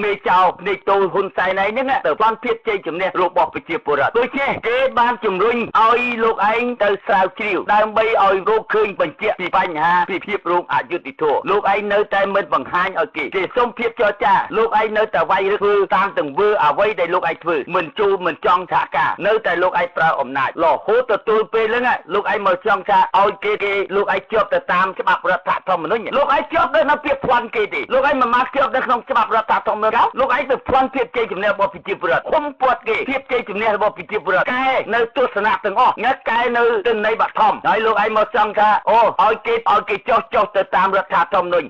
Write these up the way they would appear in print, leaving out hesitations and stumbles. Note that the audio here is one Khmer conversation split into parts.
មេចៅនៃតូហ៊ុនសែនឯហ្នឹងទៅបានភាពជ័យជំនះរបស់ប្រជាពលរដ្ឋដូច្នេះគេបានជំរុញឲ្យលោកឯងទៅស្រាវជ្រាវដើម្បីឲ្យរកឃើញបញ្ជាក់ពីបញ្ហាពីភាពរោងអយុត្តិធម៌លោកឯងនៅតែមិនបង្ហាញឲ្យគេសុំភាពចរចាលោកឯងនៅតែវាយធ្វើតាមទង្វើអ្វីដែលលោកឯងធ្វើមិនចូលមិនចង់សហការនៅតែលោកឯងប្រើអំណាចរហូតទទួលពេលហ្នឹងលោកឯងមកចង់ថាឲ្យគេលោកឯងជាប់ទៅតាមច្បាប់រដ្ឋធម្មនុញ្ញលោកឯងជាប់នៅពាក្យផ្លន់គេទេលោកឯងមិនមកជាប់នៅក្នុងច្បាប់រដ្ឋធម្មនុញ្ញលោកឯងទៅផ្លន់ភាពជ័យជំនះរបស់ប្រជាពលរដ្ឋគុំពាត់គេភាពជ័យជំនះរបស់ប្រជាពលរដ្ឋកែនៅទស្សនៈទាំងអស់ញ៉ាត់កែនៅទិន្នន័យបឋមហើយលោកឯងមកចង់ថាអូឲ្យគេចុះទៅតាមរដ្ឋធម្មនុញ្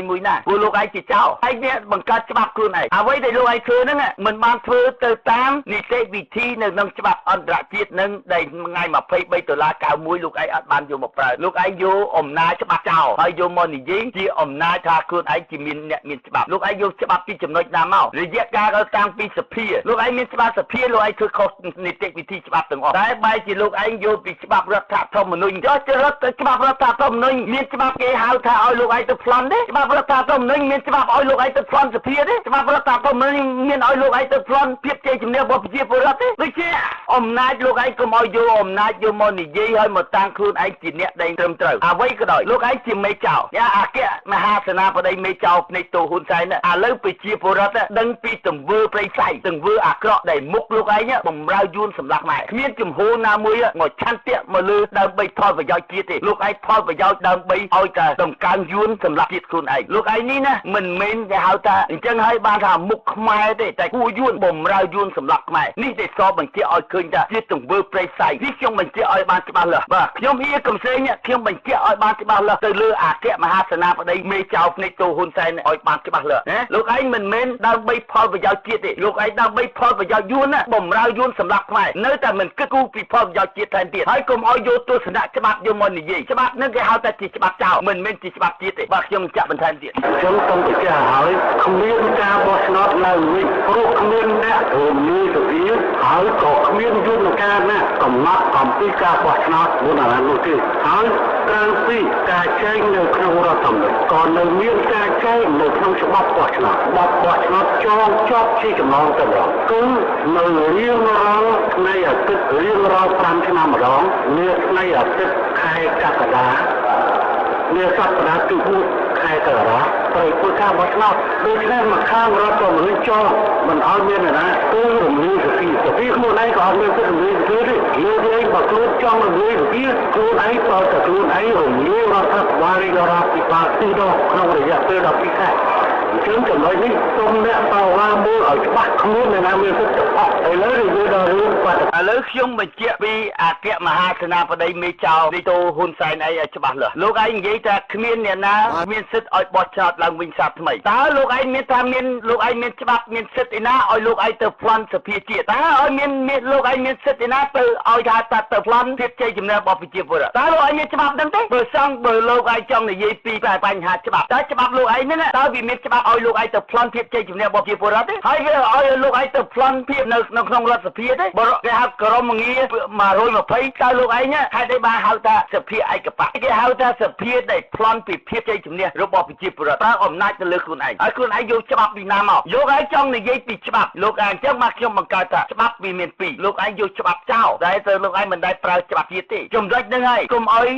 ញមួយណាព្រោះលោកឯងជាចៅហើយនេះបង្កើតច្បាប់ខ្លួនឯងអ្វីដែលលោកឯងធ្វើហ្នឹងមិនបានធ្វើទៅតាមនីតិវិធីនៅក្នុងច្បាប់អន្តរជាតិនឹងដែលថ្ងៃ$23.91លោកឯងអត់បានយកមកប្រើលោកឯងយកអំណាចច្បាប់ចោលហើយយកមកនិយាយជាអំណាចថាខ្លួនឯងជាមានអ្នកមានច្បាប់លោកឯងយកច្បាប់ពីចំណុចណាមករយៈកាលតាំងពីសភាលោកឯងមានច្បាប់សភាលោកឯងធ្វើខុសនីតិវិធីច្បាប់ទាំងអស់តែបែរជាលោកឯងយកពីច្បាប់រដ្ឋធម្មនុញ្ញចុះទៅច្បាប់រដ្ឋធម្មនុញ្ញមានច្បាប់គេហៅថាឲ្យលោកឯងទៅប្លន់ទេច្បាប់រដ្ឋធម្មនុញ្ញមានច្បាប់ឲ្យលោកឯងទៅប្លន់សភាទេច្បាប់រដ្ឋធម្មនុញ្ញមានឲ្យលោកឯងទៅប្លន់ភាពជ័យជំនះរបស់ប្រជាពលរដ្ឋទេដូចជាអំណាចលោកឯងកុំឲ្យយកអំណាចយកមកនិយាយឲ្យមកតាំងខ្លួនឯងជាអ្នកដែលត្រឹមត្រូវអ្វីក៏ដោយលោកឯងជាមេចៅអគ្គមហាសេនាបតីមេចៅភ្នែកតូហ៊ុនសែនឥឡូវប្រជាពលរដ្ឋដឹងពីទង្វើប្រៃសៃទង្វើអាក្រក់ដែលមុខលោកឯងបំរើយួនសម្លាប់ម៉ែគ្មានជំហរណាមួយមកឆន្ទៈមកលើដើម្បីផលប្រយោជន៍ជាតិទេលោកឯងផលប្រយោជន៍ដើម្បីឲ្យតែដង្កើងយួនសម្លាប់ជាតិខ្លួនឯងលោកឯងនេះណាមិនមែនគេហៅថាអញ្ចឹងហើយបានថាមុខខ្មែរទេតែគួរយួនបំរើយួនសម្លាប់ខ្មែរនេះដែលសបញ្ជាក់ឲ្យឃើញថាជាទង្វើប្រៃសៃនេះខ្ញុំបញ្ជាក់ឲ្យបានច្បាស់លាស់បាទខ្ញុំអ៊ីកំសែងខ្ញុំបញ្ជាក់ឲ្យបានច្បាស់លាស់ទៅលើអគ្គមហាសេនាបតីមេចៅភ្នែកតូហ៊ុនសែនឲ្យបានច្បាស់លាស់ណាលោកឯងមិនមែនដើម្បីផលប្រយោជន៍ជាតិទេលោកឯងដើម្បីផលប្រយោជន៍យួនបំរើយួនសម្លាប់ខ្មែរនៅតែមិនគិតគូរពីផលប្រយោជន៍ជាតិថែមទៀតហើយកុំឲ្យយកទស្សនៈច្បាប់យកមកនិយាយច្បាប់នឹងគេហៅថាជាច្បាប់ចោលមិនមែនជាច្បាប់ជាតិទេបាទខ្ញុំចាក់បន្ថែមទៀតខ្ញុំសូមបញ្ជាក់ឲ្យគ្មានការបោះឆ្នោតនៅនេះព្រោះគ្មានអ្នករំលាយសភាហើយក៏គ្មានយន្តការណាកំណត់អំពីការបោះឆ្នោតមុនអាណត្តិនោះទេហើយក្រៅពីការចែងនៅក្នុងរដ្ឋធម្មនុញ្ញក៏នៅមានការចែងនៅក្នុងច្បាប់បោះឆ្នោតច្បាប់បោះឆ្នោតចងជាប់ជាចំណងទៅដល់គឺនៅរៀងរាល់ថ្ងៃអាទិត្យរៀងរាល់5ឆ្នាំម្ដងនាថ្ងៃអាទិត្យខែកក្កដានាសប្តាហ៍ទី4ខែកក្កដាត្រូវធ្វើការបោះឆ្នោតដូច្នេះមកខាងរដ្ឋធម្មនុញ្ញចងមិនឲ្យមានណាគឺរំលាយសភាខ្លួនឯងក៏អត់មានសិទ្ធិរំលាយសភាទេលោកឯងបើខ្លួនចង់រំលាយសភាខ្លួនឯងតើតើខ្លួនឯងរំលាយរដ្ឋាភិបាលរាជរដ្ឋាភិបាលទីនោះក្នុងរយៈពេល12ខែអញ្ចឹងចំណុចនេះសូមអ្នកតវ៉ាមើលឲ្យច្បាស់គ្មានអ្នកណាមានសិទ្ធិអស់ឥឡូវនិយាយដល់រឿងបាត់ឥឡូវខ្ញុំបញ្ជាក់ពីអគ្គមហាសេនាបតីមេចៅនីតូហ៊ុនសែនឲ្យច្បាស់លាស់លោកឯងនិយាយថាគ្មានអ្នកណាមានសិទ្ធិឲ្យបោះឆ្នោតឡើងវិញសាថ្មីតើលោកឯងមានថាមានលោកឯងមានច្បាប់មានសិទ្ធិឯណាឲ្យលោកឯងទៅប្លន់សភាជាតិតើឲ្យមានលោកឯងមានសិទ្ធិឯណាទៅឲ្យថាទៅប្លន់ភាពជ័យជំនះរបស់ប្រជាពលរដ្ឋតើលោកឯងមានច្បាប់ហ្នឹងទេបើលោកឯងចង់និយាយពីបញ្ហាច្បាប់តើច្បាប់លោកឯងហ្នឹងតើវាមានច្បាប់ឲ្យលោកឯងទៅប្លន់ភាពជ័យជំនះរបស់ប្រជាពលរដ្ឋទេហើយវាឲ្យលោកឯងទៅប្លន់ភាពនៅក្នុងរដ្ឋសភាទេបើគេហៅក្រមងារ120តើលោកឯងហេតុអីបានហៅថាសភាឯកបៈគេហៅថាសភាដែលប្លន់ពីភាពជ័យជំនះរបស់ប្រជាពលរដ្ឋប្រើអំណាចទៅលើខ្លួនឯងហើយខ្លួនឯងយកច្បាប់ពីណាមកយកឯងចង់និយាយពីច្បាប់លោកឯងអញ្ចឹងមកខ្ញុំបង្កើតថាច្បាប់វាមាន2លោកឯងយកច្បាប់ចោលតែទៅលោកឯងមិនដែលប្រើច្បាប់ទៀតទេចំណុចហ្នឹងហើយកុំឲ្យ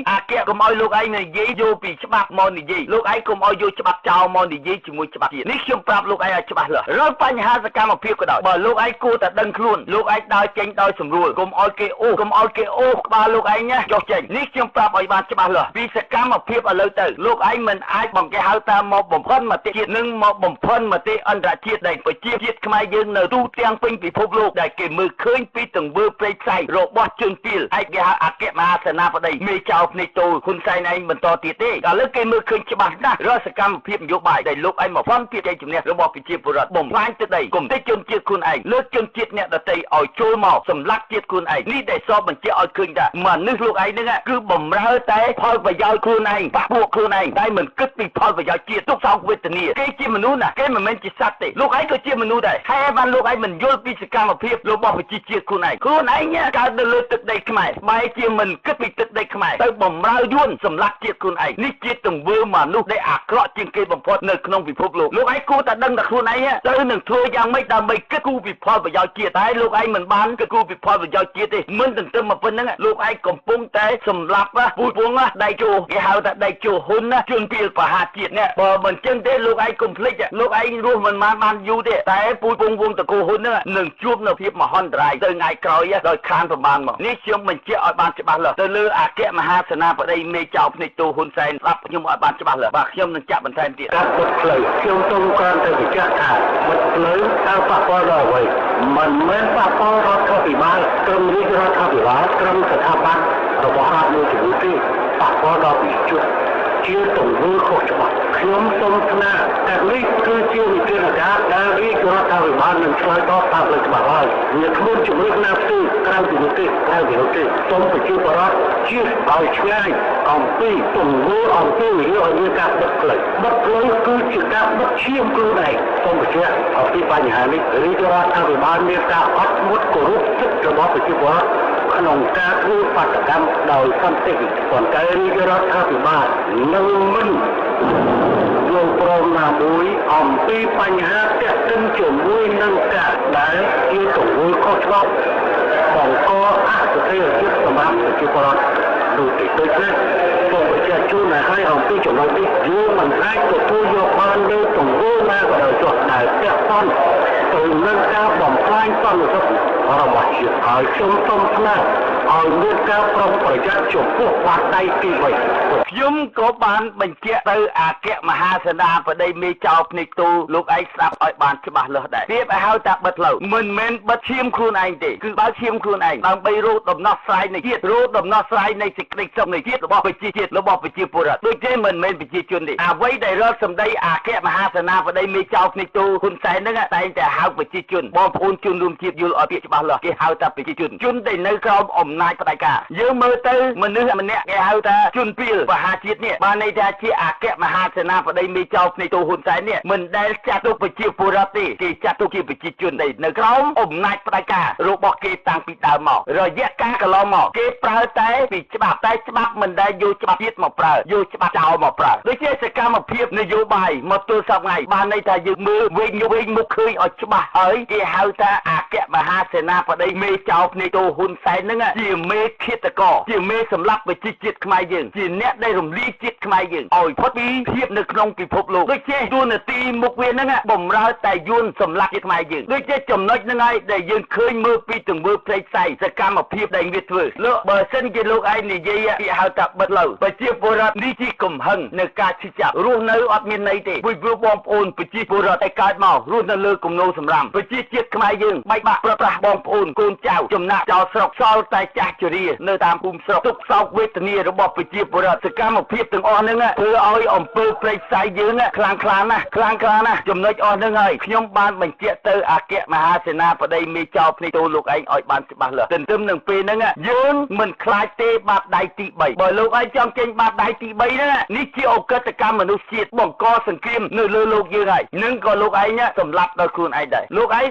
កុំឲ្យលោកឯងនិយាយយកពីច្បាប់មកនិយាយលោកឯងកុំឲ្យយកច្បាប់ចោលមកនិយាយជាមួយច្បាប់ទៀតនេះខ្ញុំប្រាប់លោកឯងឲ្យច្បាស់លាស់រាល់បញ្ហាសកម្មភាពក៏ដោយបើលោកឯងគួរតែដឹងខ្លួនលោកឯងដើរចេញដោយសម្រួលកុំឲ្យគេអូសក្បាលលោកឯងចុះចេញនេះខ្ញុំប្រាប់ឲ្យបានច្បាស់លាស់ពីសកម្មភាពឥឡូវទៅលោកឯងមិនអាចបង្កហៅថាមកបំផិនមតិជាតិនិងមកបំផិនមតិអន្តរជាតិដែលប្រជាជាតិខ្មែរយើងនៅទូទាំងពេញពិភពលោកដែលគេមើលឃើញពីទង្វើព្រៃផ្សៃរបស់ជនពីលហើយគេហៅអគ្គមហាសេនាបតីមេចៅភ្នែកតូហ៊ុនសែនឯងបន្តទៀតទេឥឡូវគេមើលឃើញច្បាស់ណាស់រាល់សកម្មភាពនយោបាយដែលលោកឯងមកបំភាយជំនះរបស់ប្រជាពលរដ្ឋបំផ្លាញទឹកដីគំនិតជនជាតិខ្លួនឯងលើកជនជាតិអ្នកដទៃឲ្យចូលមកសម្លាប់ជាតិខ្លួនឯងនេះដែលសបញ្ជាក់ឲ្យឃើញថាមនុស្សលោកឯងហ្នឹងគឺបំរើតែផលប្រយោជន៍ខ្លួនឯងបាក់ពួកខ្លួនឯងតែមិនគិតពីផលប្រយោជន៍ជាតិទុកសោកវេទនាគេជាមនុស្សណាគេមិនមែនជាសត្វទេលោកឯងក៏ជាមនុស្សដែរហើយបានលោកឯងមិនយល់ពីសកម្មភាពរបស់ប្រជាជាតិខ្លួនឯងកើតនៅលើទឹកដីខ្មែរបែរជាមិនគិតពីទឹកដីខ្មែរទៅបំរើយួនសម្លាប់ជាតិខ្លួនឯងនេះជាទង្វើមនុស្សដែលអាក្រក់ជាងគេបំផុតនៅក្នុងពិភព លោកឯងគួរតែដឹងតែខ្លួនឯងទៅនឹងធ្វើយ៉ាងម៉េចដើម្បីគិតគូរពីផលប្រយោជន៍ជាតិតែលោកឯងមិនបានគិតគូរពីផលប្រយោជន៍ជាតិទេមិនទន្ទឹមមកប៉ុណ្្នឹងលោកឯងកំពុងតែសម្លាប់ពូជពងដៃជោគេហៅថាដៃជោហ៊ុនជនពីលបហាជាតិនេះបើមិនចឹងទេលោកឯងកុំភ្លេចលោកឯងរស់មិនបានយូរទេតែពូជពងវងតកូហ៊ុននឹងជួបនៅភាពមហន្តរាយទៅថ្ងៃក្រោយដោយខានប្រមាណមកនេះខ្ញុំបញ្ជាក់ឲ្យបានច្បាស់លាស់ទៅលើអគ្គមហាសេនាបតីមេចៅភ្នែកទូហ៊ុនសែនស្ដាប់ខ្ញុំឲ្យបានច្បាស់លាស់បាទខ្ញុំនឹងចាក់បន្ថែមទៀតការបិទផ្លូវខ្ញុំសូមការទៅបញ្ជាក់ថាបិទផ្លូវតើប៉ះពាល់ដល់អ្វីមិនមែនប៉ះពាល់ដល់រដ្ឋាភិបាលក្រុមរាជរដ្ឋាភិបាលក្រុមស្ថាប័នរបស់រដ្ឋមួយចំនួនទេប៉ះពាល់ដល់ប្រជាជនជាទង្វើខុសច្បាប់ខ្ញុំសូមថ្នាក់តែនេះគឺជាវិធានការដែលរាជរដ្ឋាភិបាលនឹងឆ្លើយតបតាមផ្លូវច្បាប់ហើយវាគ្មានជំរឿនណាផ្សេងក្រៅពីនោះទេសូមប្រជាពលរដ្ឋជៀសឲ្យឆ្ងាយអំពីទង្វើអំពីរឿងឲ្យមានការបិទផ្លូវគឺជាការបិទឈាមខ្លួនឯងសូមបញ្ជាក់អំពីបញ្ហានេះរាជរដ្ឋាភិបាលមានការអត់ធ្មត់គោរពសិទ្ធិរបស់ប្រជាពលរដ្ឋក្នុងការធ្វើបាតកម្មដោយសន្តិវិធីប៉ុន្តែរាជរដ្ឋាភិបាលនឹងមិនយល់ព្រមណាមួយអំពីបញ្ហាទាក់ទិនជាមួយនឹងការដែលជាទង្វើខុសច្បាប់បង្កអសន្តិភាពសម្រាប់ប្រជាពលរដ្ឋដូចនេះសូមបញ្ជាក់ជូនឲ្យអំពីចំណុចនេះយើងមិនអាចទទួលយកបានលើទង្វើណាក៏ដោយចុះដែលទាក់ទងទៅនឹងការបំផ្លាញសន្តិសុខរបស់ជាតិហើយខ្ញុំសូមថ្នាក់ឲ្យមានការប្រុងប្រយ័ត្នចំពោះបាតដៃទី3ខ្ញុំក៏បានបញ្ជាក់ទៅអគ្គមហាសេនាបតីមេចៅភ្នែកទូលោកឯងស្ដាប់ឲ្យបានច្បាស់លាស់ដែរទៀតឲ្យហៅថាបិទផ្លូវមិនមែនបិទឈាមខ្លួនឯងទេគឺបើកឈាមខ្លួនឯងដើម្បីរកដំណោះស្រាយនៃជាតិរកដំណោះស្រាយនៃសេចក្តីសុខនៃជាតិរបស់ប្រជាជាតិរបស់ប្រជាពលរដ្ឋដូចទេមិនមែនប្រជាជនទេអ្វីដែលរដ្ឋសម្ដីអគ្គមហាសេនាបតីមេចៅភ្នែកទូហ៊ុនសែនហ្នឹងតែងតែហៅប្រជាជនបងប្អូនជនរួមជាតិយល់ឲ្យពាក្យច្បាស់លាស់គេហៅថាប្រជាជនដែលនៅក្រោមអំណាចផ្ដាច់ការយើងមើលទៅមនុស្សម្នាក់គេហៅថាជនពីលបហាជាតិនេះបានន័យថាជាអគ្គមហាសេនាបតីមេចៅភ្នែកទូហ៊ុនសែននេះមិនដែលចាត់ទុកប្រជាពលរដ្ឋទេគេចាត់ទុកជាប្រជាជនទេនៅក្រោមអំណាចផ្ដាច់ការរបស់គេតាំងពីដើមមករយៈកាលកន្លងមកគេប្រើតែពីច្បាប់តែច្បាប់មិនដែលយកច្បាប់ជាតិមកប្រើយកច្បាប់ចោលមកប្រើដូចជាសកម្មភាពនយោបាយមកទល់សប្តាហ៍បានន័យថាយើងមើលវិញមុខឃើញឲ្យច្បាស់ហើយគេហៅថាអគ្គមហាសេនាបតីមេចៅភ្នែកទូហ៊ុនសែនហ្នឹងជាមេឃាតករជាមេសម្លាប់ប្រជាជាតិខ្មែរយើងជាអ្នកដែលរំលាយជាតិខ្មែរយើងឲ្យផុតពីភាពនៅក្នុងពិភពលោកដូចជាទូនាទីមុខវាហ្នឹងបំរើតែយួនសម្លាប់ជាតិខ្មែរយើងដូចជាចំណុចហ្នឹងហើយដែលយើងឃើញមើលពីទង្វើផ្លេចផ្សាយសកម្មភាពដែលវាធ្វើលោកបើសិនជាលោកឯងនិយាយគេហៅថាបិទលើប្រជាពលរដ្ឋនេះជាកំហឹងនៅការឈឺចាប់រស់នៅអត់មានន័យទេព្រោះបងប្អូនប្រជាពលរដ្ឋតែកើតមករស់នៅលើគំនោសម្រាមប្រជាជាតិខ្មែរយើងបែកបាក់ប្រប្រាស់បងប្អូនកូនចៅចំណាក់ចោលស្រុកសល់តែចាស់ជរានៅតាមភូមិស្រុកទុកសោកវេទនារបស់ប្រជាពលរដ្ឋសកម្មភាពទាំងអស់ហ្នឹងធ្វើឲ្យអំពើព្រៃផ្សាយយើងខ្លាំងខ្លាណាស់ចំណុចអស់ហ្នឹងហើយខ្ញុំបានបញ្ជាក់ទៅអគ្គមហាសេនាបតីមេចៅភ្នែកទូលោកឯងឲ្យបានច្បាស់លាស់ទន្ទឹមនឹងពេលហ្នឹងយើងមិនខ្លាចទេបាតដៃទី3បើលោកឯងចង់ចេញបាតដៃទី3ហ្នឹងនេះជាអកតកម្មមនុស្សជាតិបង្កសង្គ្រាមនៅលើលោកយើងហើយនឹងក៏លោកឯងសម្លាប់ដោយខ្លួនឯងដែរលោកឯង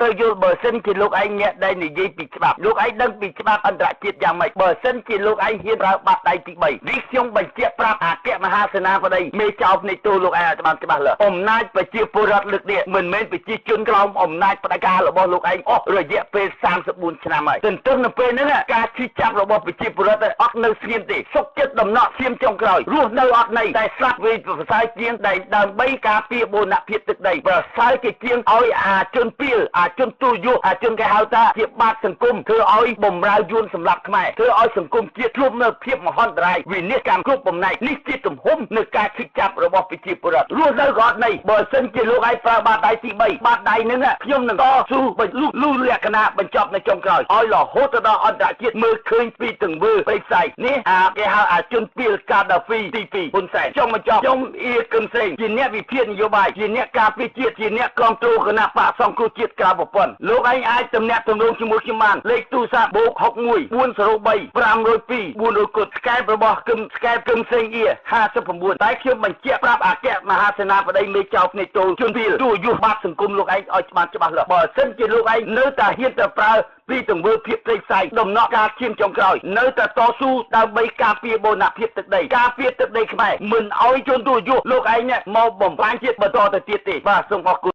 ទៅយល់បើសិនជាលោកឯងអ្នកដែលនិយាយពីច្បាប់លោកឯងដឹងពីច្បាប់អន្តរជាតិយ៉ាងម៉េចបើសិនជាលោកឯងហ៊ានប្រើបាតដៃទី3នេះខ្ញុំបញ្ជាក់ប្រាប់អគ្គមហាសេនាបតីមេចៅភ្នែកទូលោកឯងឲ្យបានច្បាស់លាស់អំណាចប្រជាពលរដ្ឋលើកនេះមិនមែនប្រជាជនក្រោមអំណាចផ្ដាច់ការរបស់លោកឯងអស់រយៈពេល34ឆ្នាំហើយទន្ទឹមនឹងពេលហ្នឹងការឈឺចាប់របស់ប្រជាពលរដ្ឋអត់នៅស្ងៀមទេសុខចិត្តដំណក់ឈាមចុងក្រោយរស់នៅអត់ន័យតែស្លាប់វិញប្រសើរជាងដែលដើម្បីការពារបូរណភាពទឹកដីប្រសើរជាជាងឲ្យអាជនពីលអាជនទូយុះអាជនគេហៅថាជាបាតសង្គមធ្វើឲ្យបំរើយួនសម្រាប់ខ្មែរធ្វើឲ្យសង្គមជាតិជួបនៅភាពមហន្តរាយវិនិច្ឆ័យគ្រប់បំណែកនេះជាទំហំនៃការឈឺចាប់របស់ប្រជាពលរដ្ឋរស់នៅក៏អត់ន័យបើសិនជាលោកឯងប្រើបាតដៃទី3បាតដៃហ្នឹងខ្ញុំនឹងតស៊ូលុះលក្ខណៈបញ្ចប់នៅចុងក្រោយឲ្យរហូតទៅដល់អន្តរជាតិមើលឃើញពីទង្វើផ្លេចផ្សាយនេះគេហៅអាជនពីលកាដាហ្វីទី2ហ៊ុនសែនចង់បញ្ចប់ខ្ញុំអ៊ីកឹមសេងជាអ្នកវិភាគនយោបាយជាអ្នកការពារជាតិជាអ្នកគ្រប់គ្រងគណៈបកសង្គ្រោះជាតិក្រៅប្រ 1000លោកឯងអាចទំនាក់ទំនងជាមួយខ្ញុំបានលេខទូរស័ព្ទ+61 403 502 400គុតស្កែបរបស់គឹមស្កែបគឹមសេងអ៊ី59តែខ្ញុំបញ្ជាក់ប្រាប់អគ្គមហាសេនាបតីមេចៅភ្នែកតូចជនពីលទូយុបាតសង្គមលោកឯងឲ្យច្បាស់លាស់បើសិនជាលោកឯងនៅតែហ៊ានទៅប្រើពីទង្វើភាពព្រៃផ្សៃដំណក់ការឈាមចុងក្រោយនៅតែតស៊ូដើម្បីការពារបូរណភាពទឹកដីការពារទឹកដីខ្មែរមិនឲ្យជនទូយុលោកឯងមកបំផ្លាញជាតិបន្តទៅទៀតទេបាទសូមអរគុណ